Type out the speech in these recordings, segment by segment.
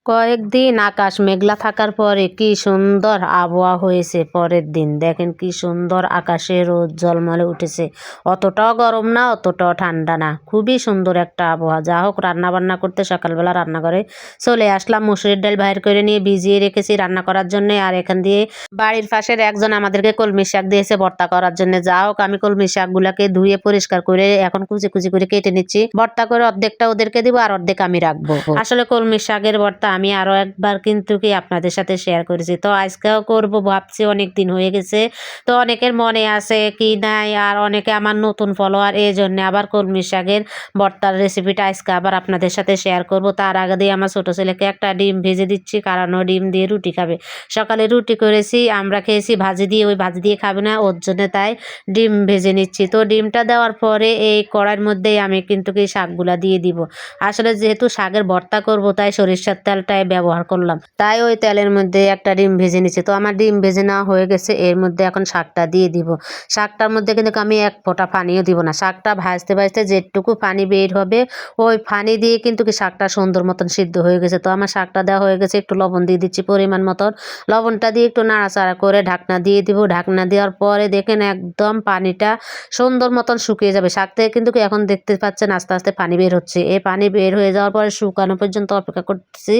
কয়েকদিন আকাশ মেঘলা থাকার পরে কি সুন্দর আবহাওয়া হয়েছে। পরের দিন দেখেন কি সুন্দর আকাশে রোদ ঝলমলে উঠেছে। অতটাও গরম না, অতটাও ঠান্ডা না, খুবই সুন্দর একটা আবহাওয়া। যা হোক, রান্না বান্না করতে সকালবেলা রান্নাঘরে চলে আসলাম। মুসুরির ডাল বাইর করে নিয়ে ভিজিয়ে রেখেছি রান্না করার জন্য। আর এখান দিয়ে বাড়ির পাশের একজন আমাদেরকে কলমি শাক দিয়েছে ভর্তা করার জন্য। যা হোক, আমি কলমি শাকগুলাকে ধুয়ে পরিষ্কার করে এখন কুচি কুচি করে কেটে নিচ্ছি। ভর্তা করে অর্ধেকটা ওদেরকে দিব আর অর্ধেক আমি রাখবো। আসলে কলমি শাকের ভর্তা আমি আরো একবার কিন্তু কি আপনাদের সাথে শেয়ার করেছি, তো আজকেও করব ভাবছি। অনেক দিন হয়ে গেছে, তো অনেকের মনে আছে কি নাই, আর অনেকে আমার নতুন ফলোয়ার, এই জন্য আবার কলমি শাকের ভর্তার রেসিপিটা আজকে আবার আপনাদের সাথে শেয়ার করব। তার আগে দিয়ে আমার ছোট ছেলেকে একটা ডিম ভেজে দিচ্ছি, কারণ ও ডিম দিয়ে রুটি খাবে। সকালে রুটি করেছি, আমরা খেয়েছি ভাজি দিয়ে, ওই ভাজি দিয়ে খাবে না, ওর জন্য তাই ডিম ভেজে নিচ্ছি। তো ডিমটা দেওয়ার পরে এই কড়াইয়ের মধ্যেই আমি কিন্তু কি শাকগুলা দিয়ে দিব। আসলে যেহেতু শাকের ভর্তা করব, তাই সরিষার তেলটাই ব্যবহার করলাম। তাই ওই তেলের মধ্যে একটা ডিম ভেজে নিচ্ছি। তো আমার ডিম ভেজে নেওয়া হয়ে গেছে, এর মধ্যে এখন শাকটা দিয়ে দিব। শাকটার মধ্যে কিন্তু আমি এক ফোঁটা পানিও দিব না। শাকটা ভাজতে ভাজতে যেটুকু পানি বের হবে, ওই পানি দিয়ে কিন্তু কি শাকটা সুন্দর মতন সিদ্ধ হয়ে গেছে। তো আমার শাকটা দেওয়া হয়ে গেছে, একটু লবণ দিয়ে দিচ্ছি পরিমাণ মতন। লবণটা দিয়ে একটু নাড়াচাড়া করে ঢাকনা দিয়ে দিব। ঢাকনা দেওয়ার পরে দেখেন একদম পানিটা সুন্দর মতন শুকিয়ে যাবে। শাক থেকে কিন্তু কি এখন দেখতে পাচ্ছেন আস্তে আস্তে পানি বের হচ্ছে। এই পানি বের হয়ে যাওয়ার পরে শুকানো পর্যন্ত অপেক্ষা করতেছি।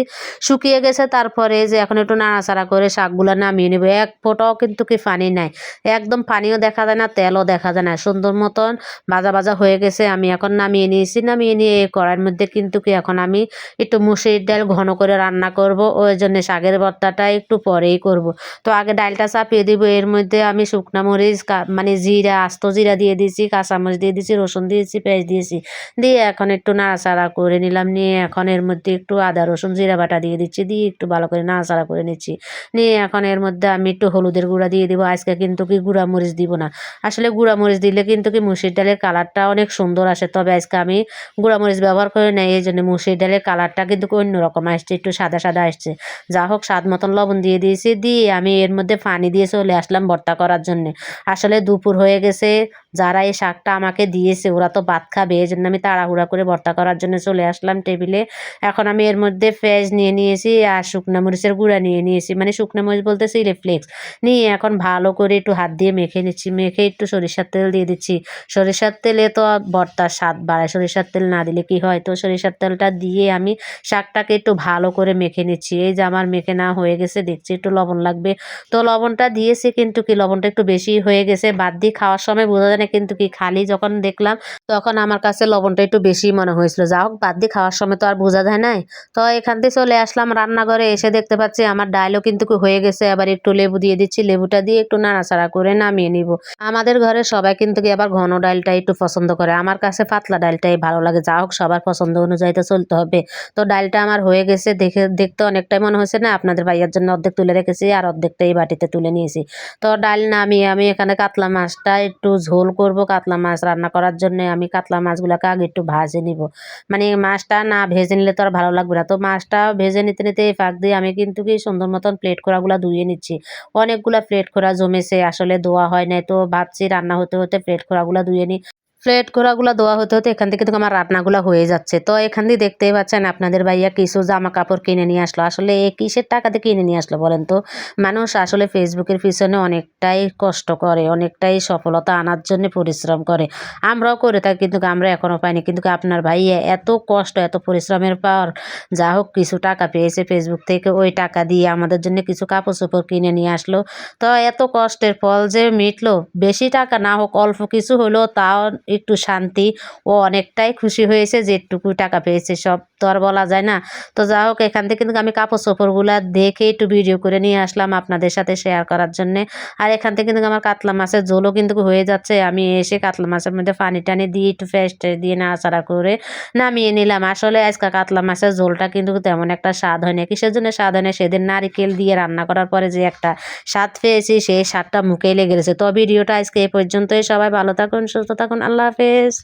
শুকিয়ে গেছে, তারপরে যে এখন একটু নাড়াচাড়া করে শাকগুলো নামিয়ে নেবো। এক ফোঁটাও কিন্তু কি পানি নাই, একদম পানিও দেখা যায় না, তেলও দেখা যায় না, সুন্দর মতন ভাজা ভাজা হয়ে গেছে। আমি এখন নামিয়ে নিয়েছি। নামিয়ে নিয়ে এই কড়াইয়ের মধ্যে কিন্তু কি এখন আমি একটু মুসুরির ডাল ঘন করে রান্না করব। ওই জন্য শাকের ভর্তাটা একটু পরেই করব। তো আগে ডালটা চাপিয়ে দিব। এর মধ্যে আমি শুকনা মরিচ মানে জিরা, আস্ত জিরা দিয়ে দিয়েছি, কাঁচামরিচ দিয়ে দিয়েছি, রসুন দিয়েছি, পেঁয়াজ দিয়েছি, দিয়ে এখন একটু নাড়াচাড়া করে নিলাম। নিয়ে এখন এর মধ্যে একটু আদা রসুন জিরা বাটা দিয়ে দিচ্ছি, দিয়ে একটু ভালো করে নাড়াচাড়া করে নিচ্ছি। নিয়ে এখন এর মধ্যে আমি একটু হলুদের গুঁড়া দিয়ে দিব। আজকে কিন্তু কি গুঁড়া মরিচ দিব না। আসলে গুঁড়া মরিচ দিলে কিন্তু কি মুসুরির ডালের কালারটা অনেক সুন্দর আসে, তবে আজকে আমি গুঁড়া মরিচ ব্যবহার করে নেই। এই জন্য মুসুরির ডালের কালারটা কিন্তু অন্যরকম আসছে, একটু সাদা সাদা আসছে। যা হোক, স্বাদ মতন লবণ দিয়ে দিয়েছি। দিয়ে আমি এর মধ্যে পানি দিয়ে চলে আসলাম ভর্তা করার জন্য। আসলে দুপুর হয়ে গেছে, যারা এই শাকটা আমাকে দিয়েছে ওরা তো ভাত খাবে, এই জন্য আমি তাড়াহুড়া করে ভর্তা করার জন্য চলে আসলাম টেবিলে। এখন আমি এর মধ্যে পেঁয়াজ নিয়ে নিয়েছি আর শুকনা মরিচের গুঁড়া নিয়ে নিয়েছি, মানে শুকনা মরিচ বলতে চিলি ফ্লেক্স। নিয়ে এখন ভালো করে একটু হাত দিয়ে মেখে নিচ্ছি। মেখে একটু সরিষার তেল দিয়ে দিচ্ছি। সরিষার তেলে তো ভর্তার স্বাদ বাড়ায়, সরিষার তেল না দিলে কি হয়। তো সরিষার তেলটা দিয়ে আমি শাকটাকে একটু ভালো করে মেখে নিচ্ছি। এই যে আমার মেখে না হয়ে গেছে, দেখছি একটু লবণ লাগবে, তো লবণটা দিয়েছি, কিন্তু কি লবণটা একটু বেশি হয়ে গেছে। বাদ দিয়ে খাওয়ার সময় বোঝা যায় না, কিন্তু কি খালি যখন দেখলাম তখন আমার কাছে লবণটা একটু বেশি মনে হয়েছিল। যা হোক, বাদ দিয়ে খাওয়ার সময় তো আর বোঝা যায় নাই। তো এখান থেকে চলে আসলাম রান্নাঘরে, এসে দেখতে পাচ্ছি আমার ডালও কিন্তু হয়ে গেছে। আবার একটু লেবু দিয়ে দিচ্ছি, লেবুটা দিয়ে একটু নাড়াচাড়া করে নামিয়ে নিব। আমাদের ঘরে সবাই কিন্তু কি আবার ঘন ডালটা একটু পছন্দ করে, আমার কাছে পাতলা ডালটাই ভালো লাগে। যা হোক, সবার পছন্দ অনুযায়ী তো চলতে হবে। তো ডালটা আমার হয়ে গেছে, দেখতে অনেকটাই মনে হয়েছে না আপনাদের ভাইয়ার জন্য অর্ধেক তুলে রেখেছি আর অর্ধেকটা এই বাটিতে তুলে নিয়েছি। তো ডাল নামিয়ে আমি এখানে কাতলা মাছটা একটু ঝোল করব। কাতলা মাছ রান্না করার জন্য আমি কাতলা মাছগুলোকে আগে একটু ভাজে নিব, মানে মাছটা না ভেজে নিলে তো আর ভালো লাগবে না। তো মাছটা ভেজে নিতে নিতে এই ফাঁক দিয়ে আমি কিন্তু কি সুন্দর মতন প্লেট খোড়াগুলো ধুয়ে নিচ্ছি। অনেকগুলা প্লেট খোড়া জমেছে, আসলে ধোয়া হয় নাই। তো ভাবছি রান্না হতে হতে প্লেট খোড়াগুলো ধুয়ে নিই। প্লেট খোড়াগুলো ধোয়া হতে হতে এখান থেকে কিন্তু আমার রান্নাগুলো হয়ে যাচ্ছে। তো এখান দিয়ে দেখতেই পাচ্ছেন আপনাদের ভাইয়া কিছু জামা কাপড় কিনে নিয়ে আসলো। আসলে এ কিসের টাকাতে কিনে নিয়ে আসলো বলেন তো? মানুষ আসলে ফেসবুকের পিছনে অনেকটাই কষ্ট করে, অনেকটাই সফলতা আনার জন্য পরিশ্রম করে। আমরাও করে থাকি, কিন্তু আমরা এখনও পাইনি। কিন্তু আপনার ভাইয়া এত কষ্ট, এত পরিশ্রমের পর যা হোক কিছু টাকা পেয়েছে ফেসবুক থেকে, ওই টাকা দিয়ে আমাদের জন্য কিছু কাপড় চোপড় কিনে নিয়ে আসলো। তো এত কষ্টের ফল যে মিটলো, বেশি টাকা না হোক অল্প কিছু হলেও তাও একটু শান্তি। ও অনেকটাই খুশি হয়েছে যেটুকু টাকা পেয়েছে, সব তো আর বলা যায় না। তো যা হোক, এখান থেকে কিন্তু আমি কাপড় চোপড়গুলা দেখে একটু ভিডিও করে নিয়ে আসলাম আপনাদের সাথে শেয়ার করার জন্যে। আর এখান থেকে কিন্তু আমার কাতলা মাছের ঝোলও কিন্তু হয়ে যাচ্ছে। আমি এসে কাতলা মাছের মধ্যে পানি টানি দিয়ে একটু পেস্ট দিয়ে নাড়াচাড়া করে নামিয়ে নিলাম। আসলে আজকে কাতলা মাছের ঝোলটা কিন্তু তেমন একটা স্বাদ হয় না। কিসের জন্য স্বাদ হয় না, সেদিন নারিকেল দিয়ে রান্না করার পরে যে একটা স্বাদ পেয়েছি, সেই স্বাদটা মুখে লেগে গেছে। তো ভিডিওটা আজকে এই পর্যন্তই। সবাই ভালো থাকুন, সুস্থ থাকুন, আল্লাহ হাফেজ।